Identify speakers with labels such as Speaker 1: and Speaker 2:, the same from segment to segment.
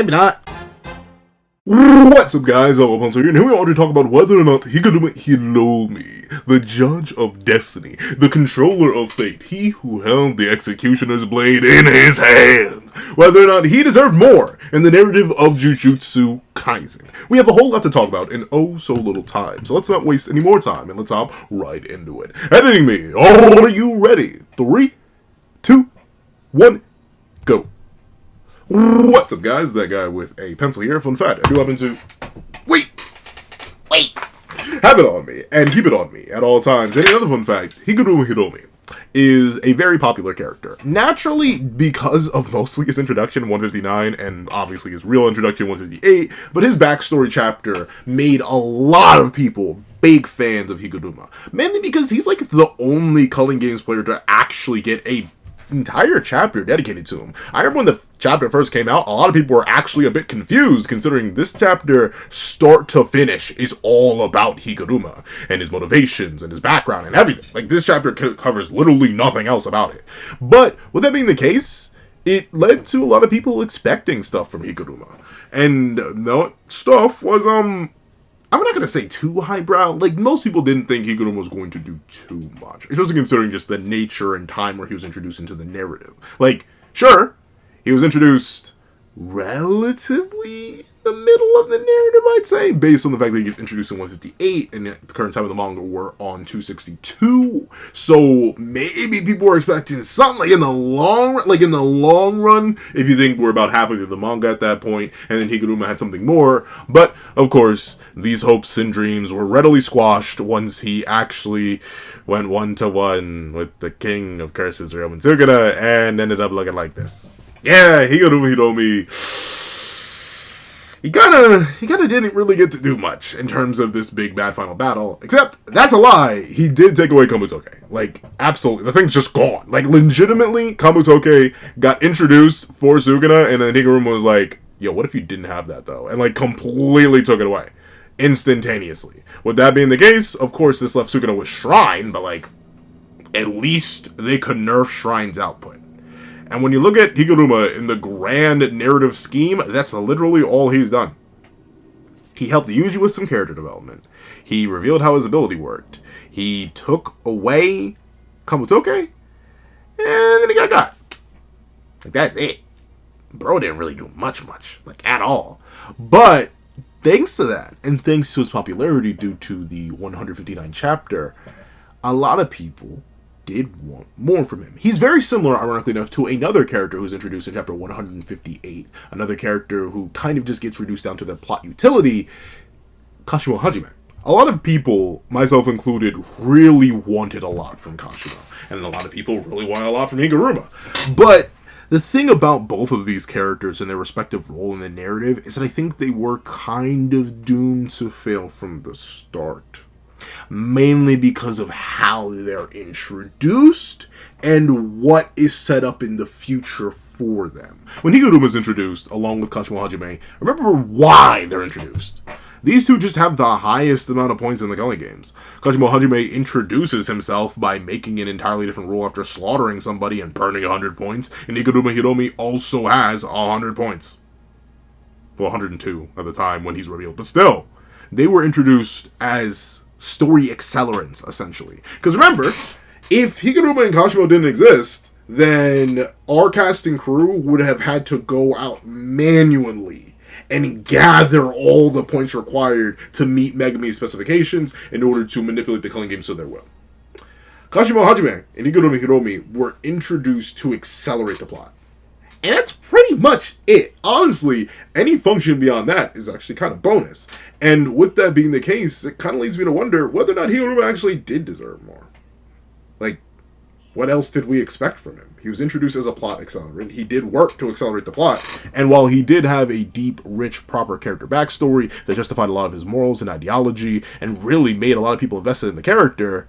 Speaker 1: Maybe not. What's up, guys? I'm Hunter, and here we are to talk about whether or not Hiromi, the judge of destiny, the controller of fate, he who held the executioner's blade in his hands, whether or not he deserved more in the narrative of Jujutsu Kaisen. We have a whole lot to talk about in oh so little time, so let's not waste any more time, and let's hop right into it. Editing me, are you ready? 3, 2, 1, go. What's up, guys? That guy with a pencil here. Fun fact, I do happen to have it on me and keep it on me at all times. And another fun fact, Hiromi is a very popular character. Naturally, because of mostly his introduction, 159, and obviously his real introduction, 158, but his backstory chapter made a lot of people big fans of Higuruma. Mainly because he's like the only Culling Games player to actually get a entire chapter dedicated to him. I remember when the chapter first came out, a lot of people were actually a bit confused, considering this chapter, start to finish, is all about Higuruma and his motivations and his background and everything. Like, this chapter covers literally nothing else about it. But with that being the case, it led to a lot of people expecting stuff from Higuruma. And no, stuff was I'm not going to say too highbrow. Like, most people didn't think Higuruma was going to do too much, especially considering just the nature and time where he was introduced into the narrative. Like, sure, he was introduced relatively in the middle of the narrative, I'd say, based on the fact that he was introduced in 158, and at the current time of the manga, we're on 262. So maybe people were expecting something like in the long run, if you think we're about halfway through the manga at that point, and then Higuruma had something more. But of course, these hopes and dreams were readily squashed once he actually went 1-to-1 with the king of curses, Hiromi, and ended up looking like this. Yeah, Hiromi. He kinda didn't really get to do much in terms of this big bad final battle, except that's a lie. He did take away Kamutoke. Like, absolutely. The thing's just gone. Like, legitimately, Kamutoke got introduced for Sukuna, and then Higuruma was like, yo, what if you didn't have that, though? And, like, completely took it away. Instantaneously. With that being the case, of course, this left Sukuna with Shrine, but, like, at least they could nerf Shrine's output. And when you look at Higuruma in the grand narrative scheme, that's literally all he's done. He helped use you with some character development. He revealed how his ability worked. He took away Kamutoke, and then he got. Like, that's it. Bro didn't really do much, like, at all. But thanks to that, and thanks to his popularity due to the 159 chapter, a lot of people did want more from him. He's very similar, ironically enough, to another character who's introduced in chapter 158. Another character who kind of just gets reduced down to their plot utility, Kashimo Hajime. A lot of people, myself included, really wanted a lot from Kashimo. And a lot of people really wanted a lot from Higuruma. But the thing about both of these characters and their respective role in the narrative is that I think they were kind of doomed to fail from the start. Mainly because of how they're introduced and what is set up in the future for them. When Higuruma is introduced, along with Kashimo Hajime, remember why they're introduced. These two just have the highest amount of points in the Culling Games. Kashimo Hajime introduces himself by making an entirely different role after slaughtering somebody and burning 100 points, and Hiromi also has 100 points. Well, 102 at the time when he's revealed, but still, they were introduced as story accelerants, essentially. Because remember, if Higuruma and Kashimo didn't exist, then our cast and crew would have had to go out manually and gather all the points required to meet Megumi's specifications in order to manipulate the Culling Games to their will. Kashimo Hajime and Hiromi were introduced to accelerate the plot. And that's pretty much it. Honestly, any function beyond that is actually kind of bonus. And with that being the case, it kind of leads me to wonder whether or not Higuruma actually did deserve more. Like, what else did we expect from him? He was introduced as a plot accelerant. He did work to accelerate the plot. And while he did have a deep, rich, proper character backstory that justified a lot of his morals and ideology and really made a lot of people invested in the character,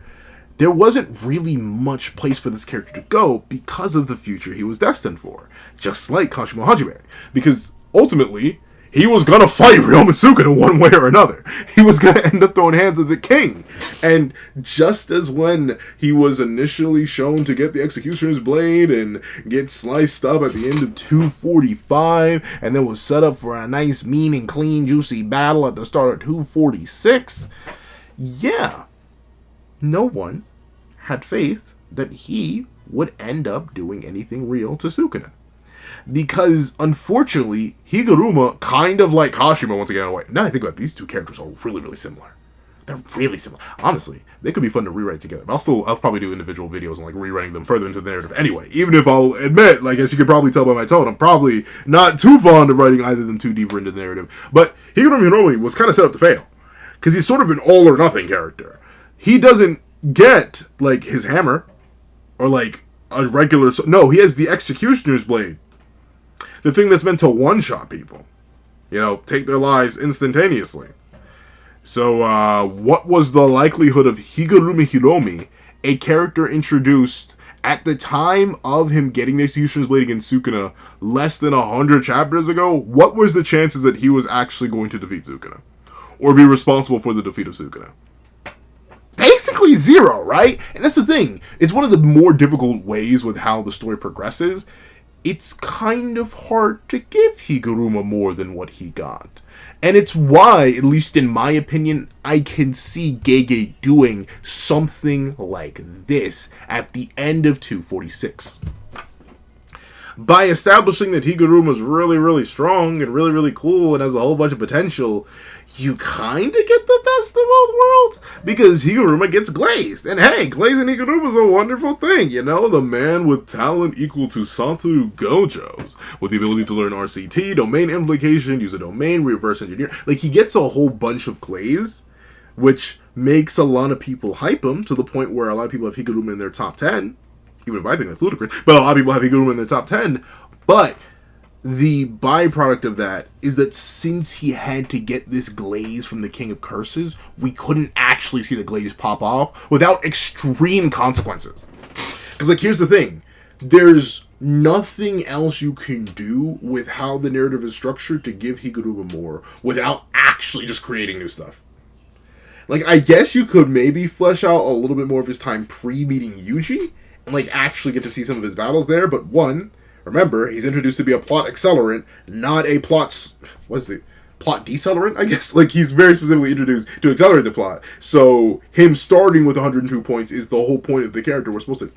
Speaker 1: there wasn't really much place for this character to go because of the future he was destined for. Just like Kashimo Hajime. Because ultimately, he was gonna fight Ryomu Sukuna one way or another. He was gonna end up throwing hands at the king. And just as when he was initially shown to get the Executioner's Blade and get sliced up at the end of 245, and then was set up for a nice, mean and clean, juicy battle at the start of 246, yeah, no one had faith that he would end up doing anything real to Sukuna. Because, unfortunately, Higuruma, kind of like Kashima, once again, now I think about it, these two characters are really, really similar. They're really similar. Honestly, they could be fun to rewrite together. But I'll probably do individual videos and, like, rewriting them further into the narrative anyway. Even if I'll admit, like, as you can probably tell by my tone, I'm probably not too fond of writing either of them too deeper into the narrative. But Higuruma Hiromi was kind of set up to fail. Because he's sort of an all-or-nothing character. He doesn't get, like, his hammer. Or, like, a regular... No, he has the Executioner's Blade. The thing that's meant to one-shot people. You know, take their lives instantaneously. So, what was the likelihood of Higuruma Hiromi, a character introduced at the time of him getting the Executioner's Blade against Sukuna less than 100 chapters ago? What was the chances that he was actually going to defeat Sukuna? Or be responsible for the defeat of Sukuna? Basically zero, right? And that's the thing. It's one of the more difficult ways with how the story progresses. It's kind of hard to give Higuruma more than what he got. And it's why, at least in my opinion, I can see Gege doing something like this at the end of 246. By establishing that Higuruma's really, really strong and really, really cool and has a whole bunch of potential, you kind of get the best of both worlds, because Higuruma gets glazed. And hey, glazing Higuruma's a wonderful thing, you know? The man with talent equal to Satoru Gojo's, with the ability to learn RCT, domain implication, use a domain, reverse engineer. Like, he gets a whole bunch of glaze, which makes a lot of people hype him, to the point where a lot of people have Higuruma in their top 10. Even if I think that's ludicrous, but a lot of people have Higuruma in their top 10. But the byproduct of that is that since he had to get this glaze from the King of Curses, we couldn't actually see the glaze pop off without extreme consequences. Because, like, here's the thing. There's nothing else you can do with how the narrative is structured to give Higuruma more without actually just creating new stuff. Like, I guess you could maybe flesh out a little bit more of his time pre-meeting Yuji, and, like, actually get to see some of his battles there. But one, remember, he's introduced to be a plot accelerant, not a plot... What's the... plot decelerant, I guess? Like, he's very specifically introduced to accelerate the plot. So, him starting with 102 points is the whole point of the character. We're supposed to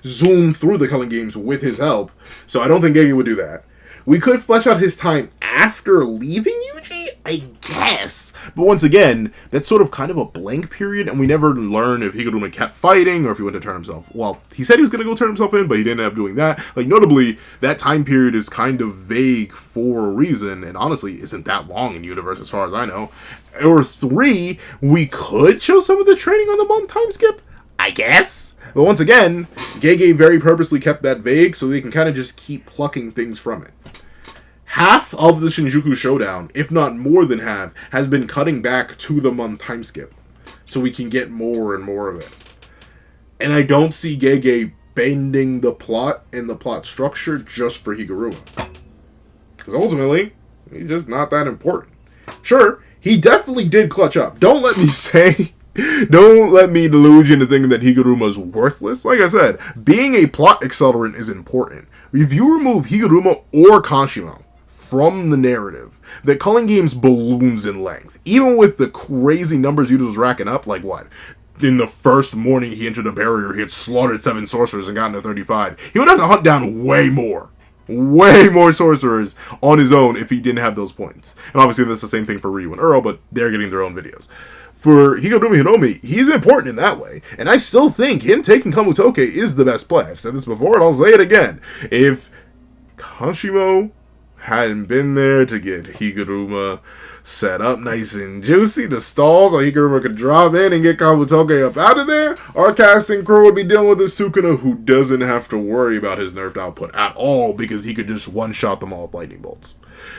Speaker 1: zoom through the Culling Games with his help. So, I don't think Gege would do that. We could flesh out his time after leaving Yuji, I guess. But once again, that's sort of kind of a blank period, and we never learn if Higuruma kept fighting or if he went to turn himself... Well, he said he was going to go turn himself in, but he didn't end up doing that. Like, notably, that time period is kind of vague for a reason, and honestly, isn't that long in the universe as far as I know. Or 3, we could show some of the training on the month time skip, I guess. But once again, Gege very purposely kept that vague so they can kind of just keep plucking things from it. Half of the Shinjuku Showdown, if not more than half, has been cutting back to the month time skip, so we can get more and more of it. And I don't see Gege bending the plot and the plot structure just for Higuruma. Because ultimately, he's just not that important. Sure, he definitely did clutch up. Don't let me say... Don't let me delude you into thinking that Higuruma's worthless. Like I said, being a plot accelerant is important. If you remove Higuruma or Kashimo from the narrative, the Culling Games balloons in length. Even with the crazy numbers Yuta was racking up, like what? In the first morning he entered a barrier, he had slaughtered 7 sorcerers and gotten to 35. He would have to hunt down way more sorcerers on his own if he didn't have those points. And obviously that's the same thing for Ryu and Earl, but they're getting their own videos. For Higuruma Hiromi, he's important in that way. And I still think him taking Kamutoke is the best play. I've said this before and I'll say it again. If Kashimo hadn't been there to get Higuruma set up nice and juicy to stall so Higuruma could drop in and get Kamutoke up out of there, our casting crew would be dealing with a Sukuna who doesn't have to worry about his nerfed output at all because he could just one-shot them all with lightning bolts.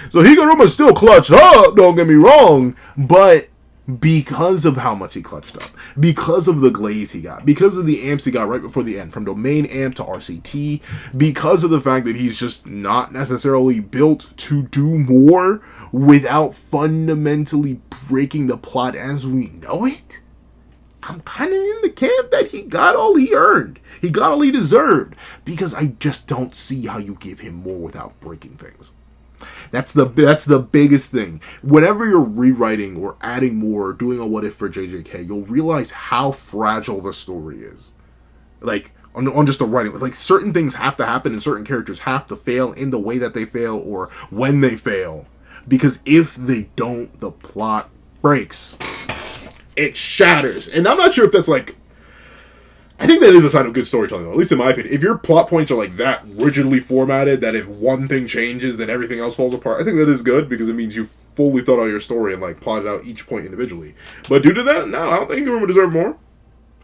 Speaker 1: So Higuruma's still clutched up, don't get me wrong, but because of how much he clutched up, because of the glaze he got, because of the amps he got right before the end, from domain amp to RCT, because of the fact that he's just not necessarily built to do more without fundamentally breaking the plot as we know it. I'm kind of in the camp that he got all he earned. He got all he deserved, because I just don't see how you give him more without breaking things. That's the biggest thing. Whenever you're rewriting or adding more, or doing a what if for JJK, you'll realize how fragile the story is. Like, on just the writing. Like, certain things have to happen and certain characters have to fail in the way that they fail or when they fail. Because if they don't, the plot breaks. It shatters. And I'm not sure if that's like... I think that is a sign of good storytelling, though, at least in my opinion. If your plot points are like that rigidly formatted, that if one thing changes, then everything else falls apart, I think that is good, because it means you fully thought out your story and like plotted out each point individually. But due to that, no, I don't think Higuruma deserved more.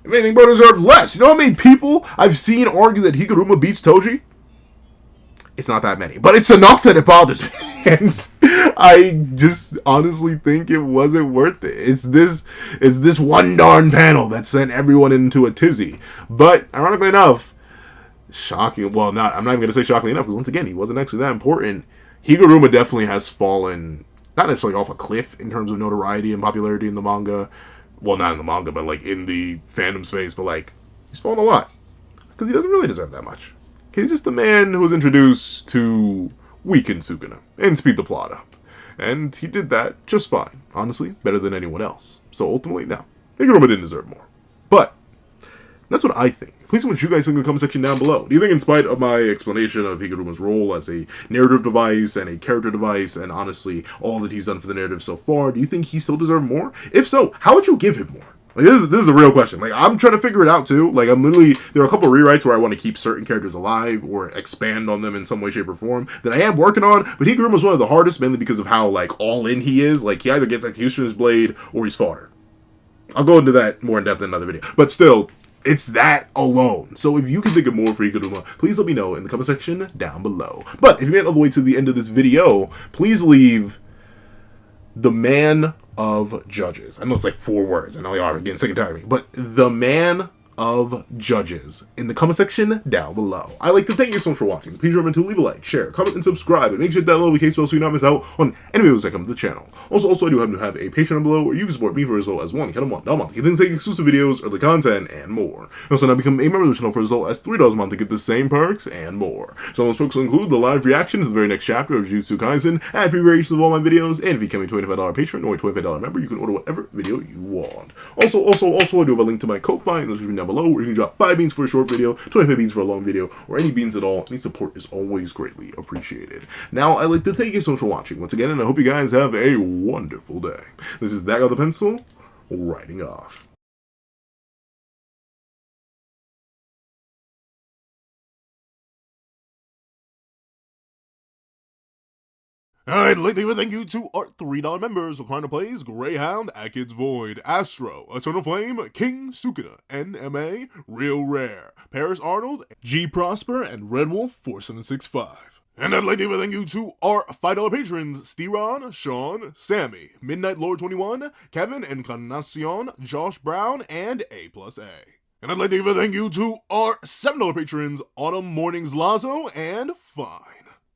Speaker 1: If anything, bro, deserved less. You know how many people I've seen argue that Higuruma beats Toji? It's not that many, but it's enough that it bothers me. And I just honestly think it wasn't worth it. It's this one darn panel that sent everyone into a tizzy. But ironically enough, I'm not even going to say shockingly enough, because once again, he wasn't actually that important. Higuruma definitely has fallen, not necessarily off a cliff in terms of notoriety and popularity in the manga. Well, not in the manga, but like in the fandom space, but like, he's fallen a lot. Because he doesn't really deserve that much. He's just the man who was introduced to weaken Sukuna and speed the plot up. And he did that just fine. Honestly, better than anyone else. So ultimately, no. Higuruma didn't deserve more. But that's what I think. Please tell me what you guys think in the comment section down below. Do you think, in spite of my explanation of Higuruma's role as a narrative device and a character device, and honestly, all that he's done for the narrative so far, do you think he still deserved more? If so, how would you give him more? Like, this is a real question. Like, I'm trying to figure it out, too. Like, there are a couple of rewrites where I want to keep certain characters alive or expand on them in some way, shape, or form that I am working on, but Higuruma's one of the hardest, mainly because of how, like, all-in he is. Like, he either gets execution in his blade or he's fodder. I'll go into that more in depth in another video. But still, it's that alone. So if you can think of more for Higuruma, please let me know in the comment section down below. But if you made it all the way to the end of this video, please leave the man of judges. I know it's like 4 words. I know y'all are getting sick and tired of me. But the man of judges in the comment section down below. I'd like to thank you so much for watching. Please remember to leave a like, share, comment, and subscribe. And make sure that little notification bell so you don't miss out on any videos that come to the channel. Also, I do happen to have a Patreon down below where you can support me for as low as $1 a month. Get things like exclusive videos, early content, and more. Also, now become a member of the channel for as low as $3 a month to get the same perks and more. Some of those perks will include the live reaction to the very next chapter of Jujutsu Kaisen, ad free variations of all my videos, and if you become a $25 patron or a $25 member, you can order whatever video you want. Also, I do have a link to my Ko-Fi in the description down below where you can drop 5 beans for a short video, 25 beans for a long video, or any beans at all. Any support is always greatly appreciated. Now, I'd like to thank you so much for watching once again, and I hope you guys have a wonderful day. This is That Guy with the Pencil, writing off. I'd like to give a thank you to our $3 members: Recliner Plays, Greyhound, Atkins Void, Astro, Eternal Flame, King Sukuna, NMA, Real Rare, Paris Arnold, G Prosper, and Red Wolf 4765. And I'd like to give a thank you to our $5 patrons: Steron, Sean, Sammy, Midnight Lord 21, Kevin, Encarnacion, Josh Brown, and A+A. And I'd like to give a thank you to our $7 patrons: Autumn Mornings Lazo and Fine.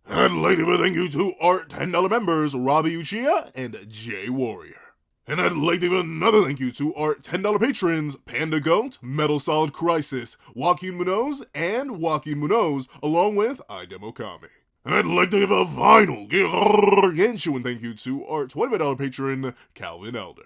Speaker 1: And I'd like to give a thank you to our $10 members, Robbie Uchiha and Jay Warrior. And I'd like to give another thank you to our $10 patrons, Panda Goat, Metal Solid Crisis, Joaquin Munoz, and Joaquin Munoz, along with Idemokami. And I'd like to give a final gargantuan thank you to our $25 patron, Calvin Elder.